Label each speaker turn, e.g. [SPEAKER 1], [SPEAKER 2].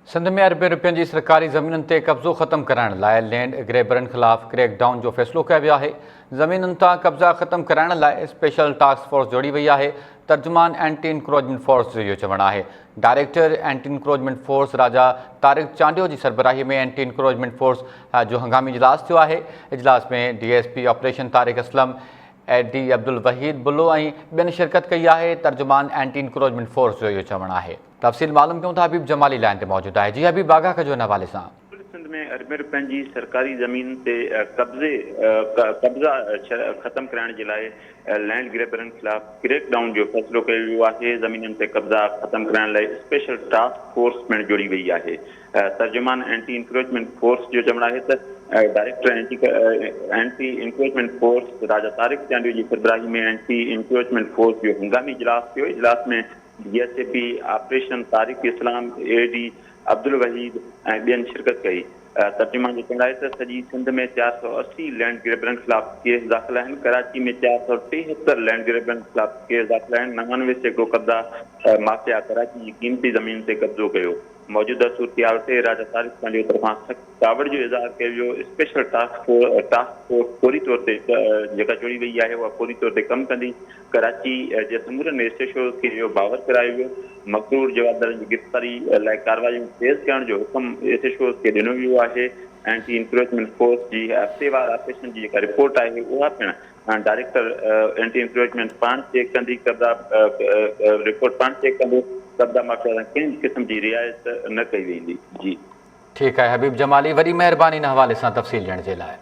[SPEAKER 1] सिंध में अरबें रुपयनि जी सरकारी ज़मीनुनि ते कब्ज़ो ख़त्म कराइण लाइ लैंड ग्रैबरनि ख़िलाफ़ क्रैक डाउन जो फ़ैसिलो कयो वियो आहे। ज़मीनुनि तां कब्ज़ा ख़त्म कराइण लाइ स्पेशल टास्क फोर्स जोड़ी वई आहे। तर्जुमान एंटी इंक्रोचमेंट फोर्स जो इहो चवणु आहे। डायरेक्टर एंटी इंक्रोचमेंट फोर्स राजा तारिक चांडियो जी सरबराही में एंटी इंक्रोचमेंट फोर्स जो हंगामी इजलास थियो आहे। इजलास में DSP operation Tariq Aslam, AD Abdul Waheed Bullo ऐं ॿियनि शिरकत कई आहे। तर्जुमान एंटी इंक्रोचमेंट फोर्स जो इहो चवणु आहे। तफ़सील मालूम कयूं था, हबीब जमाली लाइन ते मौजूदु आहे। जी हबीब, आगाह कजो हिन हवाले सां।
[SPEAKER 2] सिंध में अरबें रुपयनि जी सरकारी ज़मीन ते कब्ज़ा ख़त्म कराइण जे लाइ लैंड ग्रैबरनि ख़िलाफ़ क्रैक डाउन जो फ़ैसिलो कयो वियो आहे। ज़मीनुनि ते कब्ज़ा ख़त्म कराइण लाइ स्पेशल टास्क फोर्स पिणु जोड़ी वई आहे। तर्जुमान एंटी इंक्रोचमेंट फोर्स जो चवणु आहे त डायरेक्टर एंटी इंक्रोचमेंट फोर्स राजा तारिक चांडियो जी सरबराही में एंटी इंक्रोचमेंट फोर्स जो हंगामी इजलास थियो। इजलास में DSP ऑपरेशन तारिक इस्लाम, AD अब्दुल वहीद ऐं ॿियनि शिरकत कई। तर्जुमान जो चवणु आहे त सॼी सिंध में 480 लैंड ग्रैबरनि ख़िलाफ़ केस दाख़िल आहिनि। कराची में 473 लैंड ग्रैबरनि ख़िलाफ़ केस दाख़िल आहिनि। 99% कब्ज़ा माफ़िया कराची जी क़ीमती ज़मीन ते कब्ज़ो कयो। मौजूदा सूरतहाल ते राजा तारिक चांडियो तरफ़ां सख़्त कावड़ जो इज़हार कयो वियो। स्पेशल टास्क फोर्स फौरी तौर ते जेका जोड़ी वई आहे उहा फौरी तौर ते कमु कंदी। कराची जे समूरनि एसएचओ खे इहो बावर करायो वियो। मक़रूर जवाबदारनि जी गिरफ़्तारी लाइ कार्रवाई तेज़ करण जो हुकुम एसएचओ खे ॾिनो वियो आहे। एंटी इंक्रोचमेंट फोर्स जी हफ़्तेवार ऑपरेशन जी जेका रिपोर्ट आहे उहा पिणु डायरेक्टर एंटी इंक्रोचमेंट पाण चेक कंदी। कब्ज़ा रिपोर्ट पाण चेक कंदो। कब्ज़ा माफ़िया कंहिं क़िस्म जी रिआयत न कई वेंदी। जी
[SPEAKER 1] ठीकु आहे हबीब जमाली, वॾी महिरबानी हिन हवाले सां तफ़सील ॾियण जे लाइ।